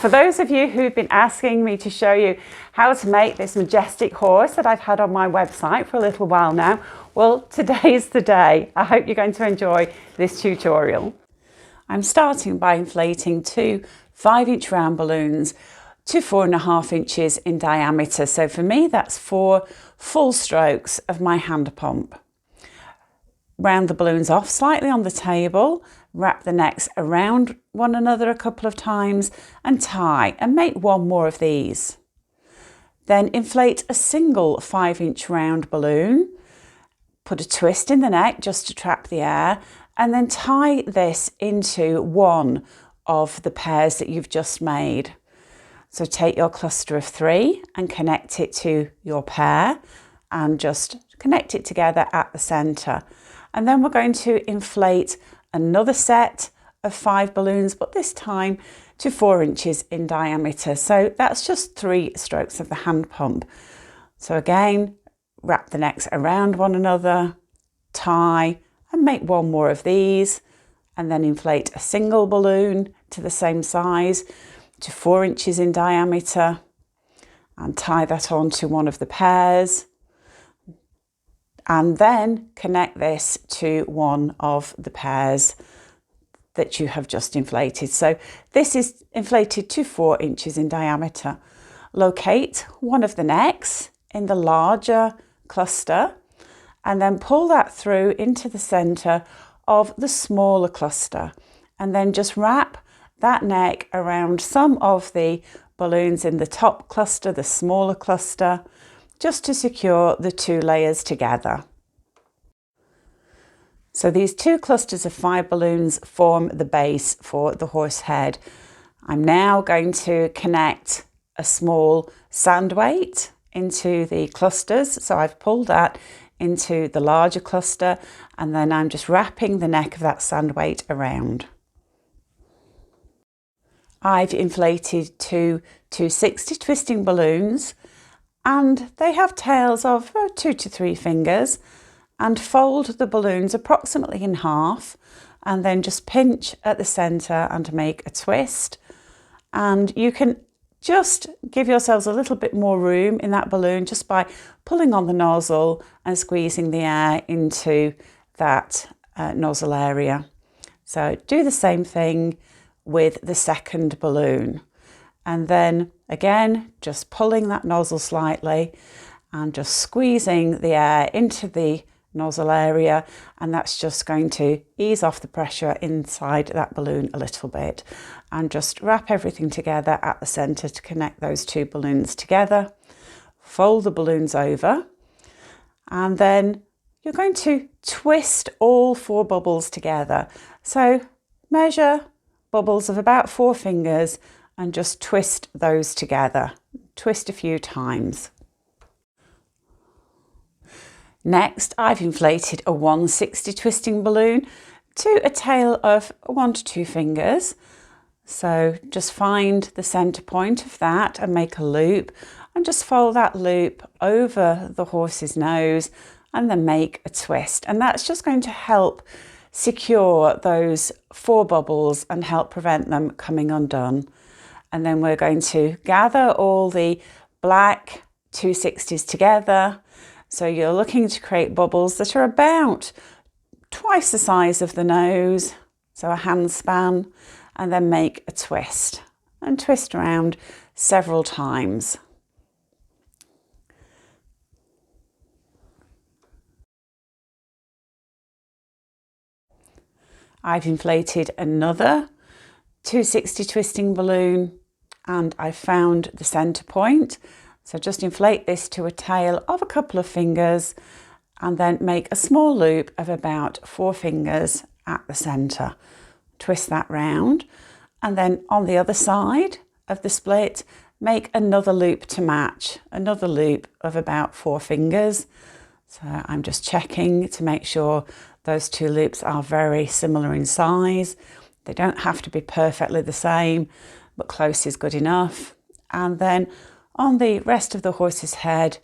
For those of you who've been asking me to show you how to make this majestic horse that I've had on my website for a little while now, well, today's the day. I hope you're going to enjoy this tutorial. I'm starting by inflating two 5-inch round balloons to 4.5 inches in diameter. So for me, that's 4 full strokes of my hand pump. Round the balloons off slightly on the table, wrap the necks around one another a couple of times and tie, and make 1 more of these. Then inflate a single 5-inch round balloon, put a twist in the neck just to trap the air, and then tie this into one of the pairs that you've just made. So take your cluster of 3 and connect it to your pair and just connect it together at the centre. And then we're going to inflate another set of 5 balloons, but this time to 4 inches in diameter. So that's just 3 strokes of the hand pump. So again, wrap the necks around one another, tie, and make 1 more of these, and then inflate a single balloon to the same size to 4 inches in diameter and tie that onto one of the pairs, and then connect this to one of the pairs that you have just inflated. So this is inflated to 4 inches in diameter. Locate one of the necks in the larger cluster and then pull that through into the center of the smaller cluster, and then just wrap that neck around some of the balloons in the top cluster, the smaller cluster, just to secure the 2 layers together. So these 2 clusters of 5 balloons form the base for the horse head. I'm now going to connect a small sand weight into the clusters. So I've pulled that into the larger cluster, and then I'm just wrapping the neck of that sand weight around. I've inflated 2 260 twisting balloons, and they have tails of 2 to 3 fingers, and fold the balloons approximately in half, and then just pinch at the center and make a twist. And you can just give yourselves a little bit more room in that balloon just by pulling on the nozzle and squeezing the air into that nozzle area. So do the same thing with the second balloon, and then again just pulling that nozzle slightly and just squeezing the air into the nozzle area, and that's just going to ease off the pressure inside that balloon a little bit. And just wrap everything together at the center to connect those 2 balloons together. Fold the balloons over, and then you're going to twist all 4 bubbles together. So measure bubbles of about 4 fingers and just twist those together. Twist a few times. Next, I've inflated a 160 twisting balloon to a tail of 1 to 2 fingers. So just find the center point of that and make a loop, and just fold that loop over the horse's nose and then make a twist. And that's just going to help secure those 4 bubbles and help prevent them coming undone. And then we're going to gather all the black 260s together. So you're looking to create bubbles that are about twice the size of the nose, so a hand span, and then make a twist and twist around several times. I've inflated another 260 twisting balloon, and I found the center point. So just inflate this to a tail of a couple of fingers, and then make a small loop of about 4 fingers at the center. Twist that round, and then on the other side of the split, make another loop to match, another loop of about 4 fingers. So I'm just checking to make sure those 2 loops are very similar in size. They don't have to be perfectly the same, but close is good enough. And then on the rest of the horse's head,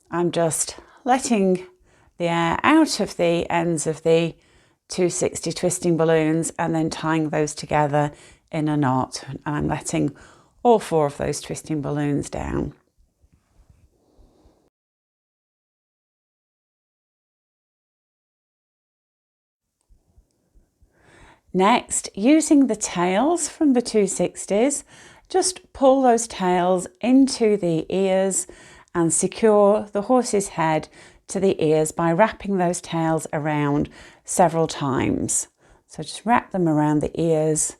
I'm just letting the air out of the ends of the 260 twisting balloons and then tying those together in a knot. And I'm letting all 4 of those twisting balloons down. Next, using the tails from the 260s, just pull those tails into the ears and secure the horse's head to the ears by wrapping those tails around several times. So just wrap them around the ears.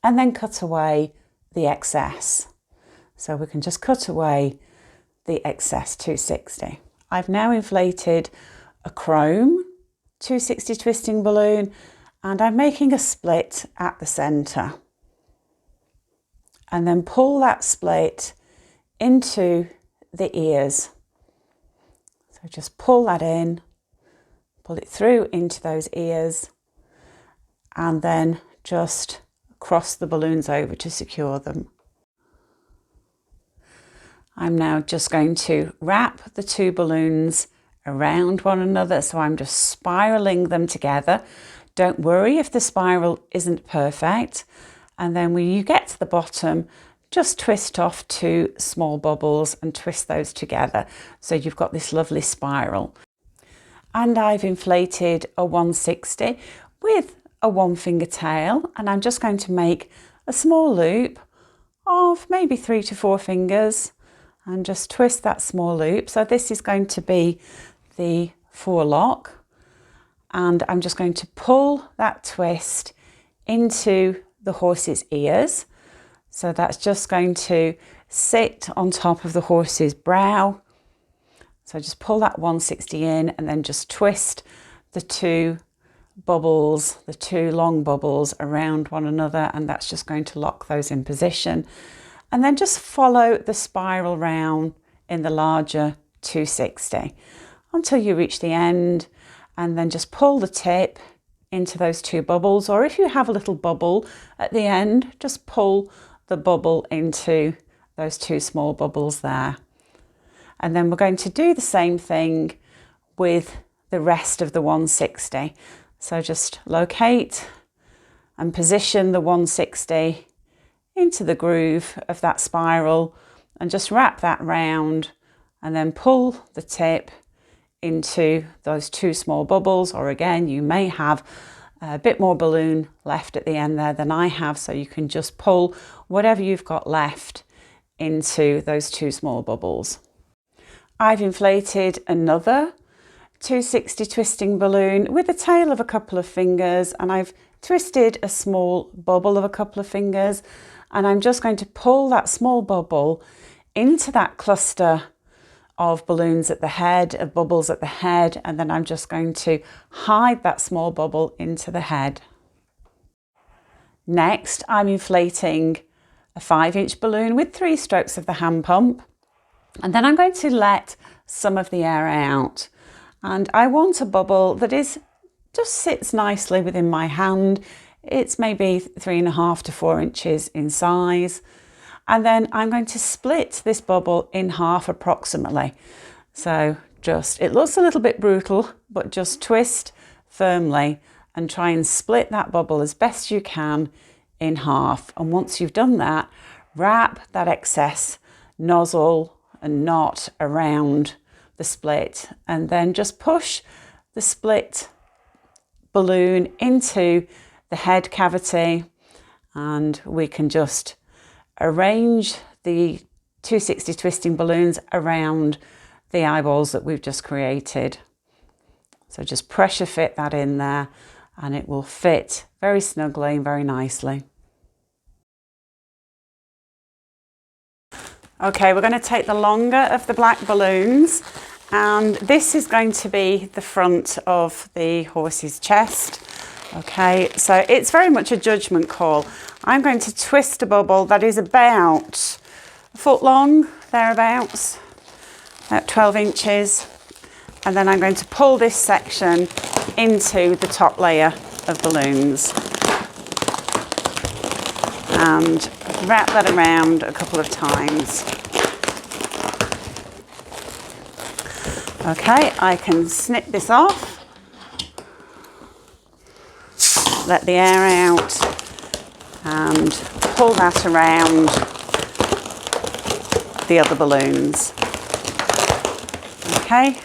And then cut away the excess. So we can just cut away the excess 260. I've now inflated a chrome 260 twisting balloon, and I'm making a split at the centre. And then pull that split into the ears. So just pull that in, pull it through into those ears, and then just cross the balloons over to secure them. I'm now just going to wrap the 2 balloons around one another, so I'm just spiraling them together. Don't worry if the spiral isn't perfect. And then when you get to the bottom, just twist off 2 small bubbles and twist those together, so you've got this lovely spiral. And I've inflated a 160 with a 1-finger tail, and I'm just going to make a small loop of maybe 3 to 4 fingers and just twist that small loop. So this is going to be the forelock, and I'm just going to pull that twist into the horse's ears. So that's just going to sit on top of the horse's brow. So just pull that 160 in and then just twist the 2 bubbles, the 2 long bubbles around one another, and that's just going to lock those in position. And then just follow the spiral round in the larger 260 until you reach the end, and then just pull the tip into those 2 bubbles, or if you have a little bubble at the end, just pull the bubble into those 2 small bubbles there. And then we're going to do the same thing with the rest of the 160. So just locate and position the 160 into the groove of that spiral and just wrap that round, and then pull the tip into those 2 small bubbles, or again, you may have a bit more balloon left at the end there than I have, so you can just pull whatever you've got left into those 2 small bubbles. I've inflated another 260 twisting balloon with a tail of a couple of fingers, and I've twisted a small bubble of a couple of fingers, and I'm just going to pull that small bubble into that cluster of balloons at the head, of bubbles at the head, and then I'm just going to hide that small bubble into the head. Next, I'm inflating a 5-inch balloon with 3 strokes of the hand pump, and then I'm going to let some of the air out. And I want a bubble that just sits nicely within my hand. It's maybe 3.5 to 4 inches in size. And then I'm going to split this bubble in half approximately. So it looks a little bit brutal, but just twist firmly and try and split that bubble as best you can in half. And once you've done that, wrap that excess nozzle and knot around the split, and then just push the split balloon into the head cavity, and we can just arrange the 260 twisting balloons around the eyeballs that we've just created. So just pressure fit that in there and it will fit very snugly and very nicely. Okay, we're going to take the longer of the black balloons, and this is going to be the front of the horse's chest. Okay, so it's very much a judgment call. I'm going to twist a bubble that is about a foot long, thereabouts, at 12 inches. And then I'm going to pull this section into the top layer of balloons and wrap that around a couple of times. Okay, I can snip this off. let the air out and pull that around the other balloons. Okay,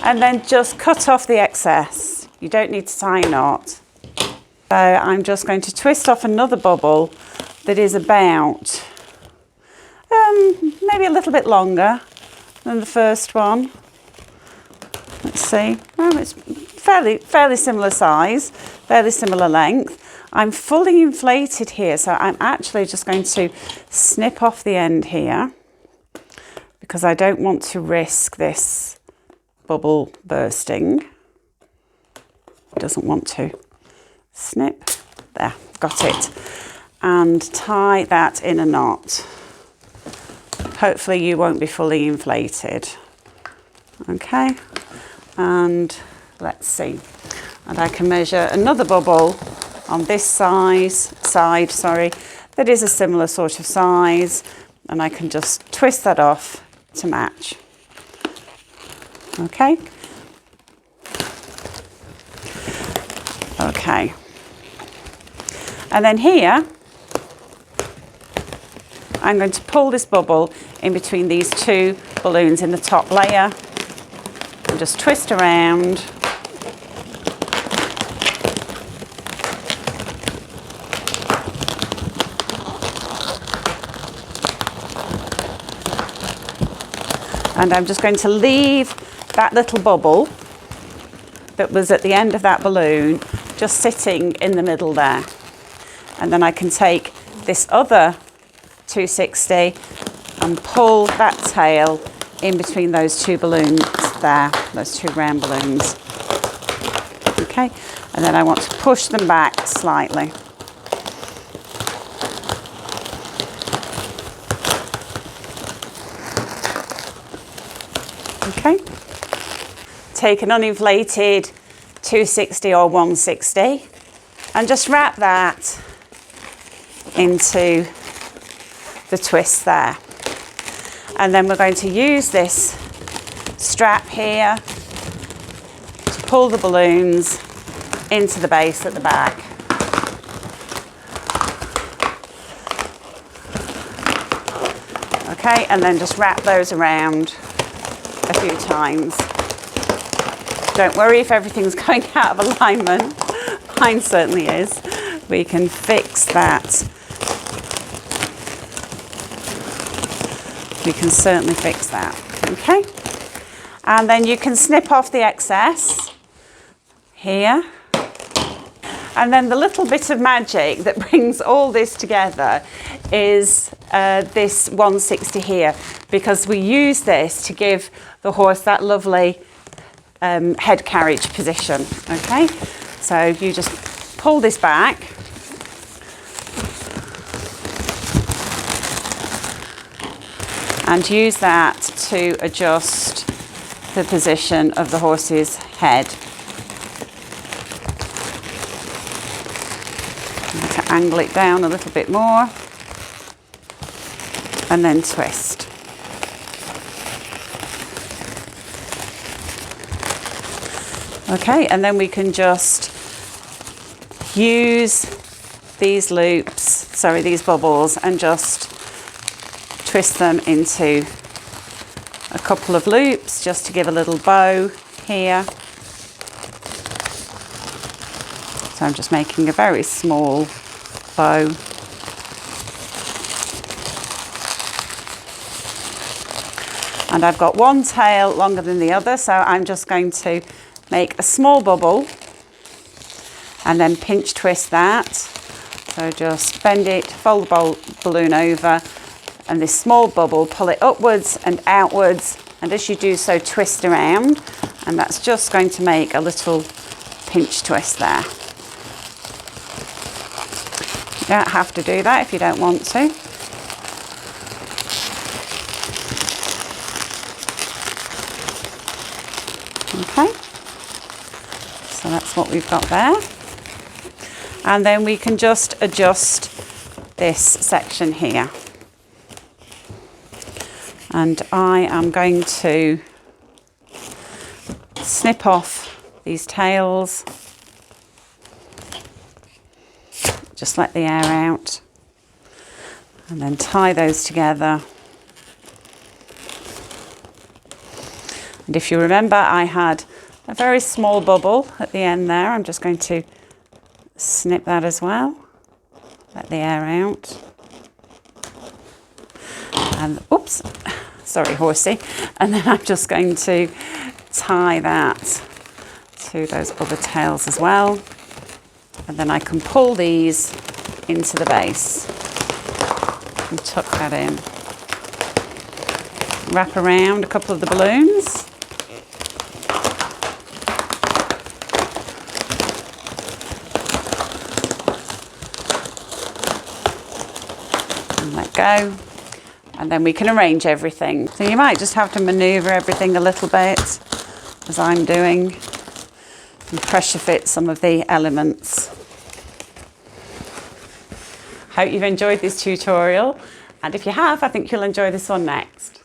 and then just cut off the excess. You don't need to tie a knot. So I'm just going to twist off another bubble that is about maybe a little bit longer than the first one. Let's see. Oh, it's fairly similar size, fairly similar length. I'm fully inflated here, so I'm actually just going to snip off the end here because I don't want to risk this bubble bursting. It doesn't want to. Snip. There, got it. And tie that in a knot. Hopefully you won't be fully inflated. Okay, and let's see. And I can measure another bubble on this side, that is a similar sort of size, and I can just twist that off to match. Okay. Okay. And then here, I'm going to pull this bubble in between these two balloons in the top layer and just twist around. And I'm just going to leave that little bubble that was at the end of that balloon just sitting in the middle there. And then I can take this other 260 and pull that tail in between those two balloons there, those two round balloons. Okay, and then I want to push them back slightly. Okay, take an uninflated 260 or 160 and just wrap that into the twist there. And then we're going to use this strap here to pull the balloons into the base at the back. Okay, and then just wrap those around a few times. Don't worry if everything's going out of alignment. Mine certainly is. We can fix that. We can certainly fix that. Okay? And then you can snip off the excess here. And then the little bit of magic that brings all this together is this 160 here, because we use this to give the horse that lovely head carriage position. Okay, so you just pull this back and use that to adjust the position of the horse's head. To angle it down a little bit more and then twist. Okay, and then we can just use these loops, these bubbles, and just twist them into a couple of loops just to give a little bow here. So I'm just making a very small bow. And I've got one tail longer than the other, so I'm just going to make a small bubble and then pinch twist that. So just bend it, fold the balloon over, and this small bubble, pull it upwards and outwards, and as you do so, twist around, and that's just going to make a little pinch twist there. You don't have to do that if you don't want to. Okay, so that's what we've got there. And then we can just adjust this section here. And I am going to snip off these tails. Just let the air out and then tie those together. And if you remember, I had a very small bubble at the end there. I'm just going to snip that as well. Let the air out. And oops, sorry, horsey. And then I'm just going to tie that to those other tails as well. And then I can pull these into the base and tuck that in. Wrap around a couple of the balloons. And let go. And then we can arrange everything. So you might just have to maneuver everything a little bit, as I'm doing, and pressure fit some of the elements. Hope you've enjoyed this tutorial, and if you have, I think you'll enjoy this one next.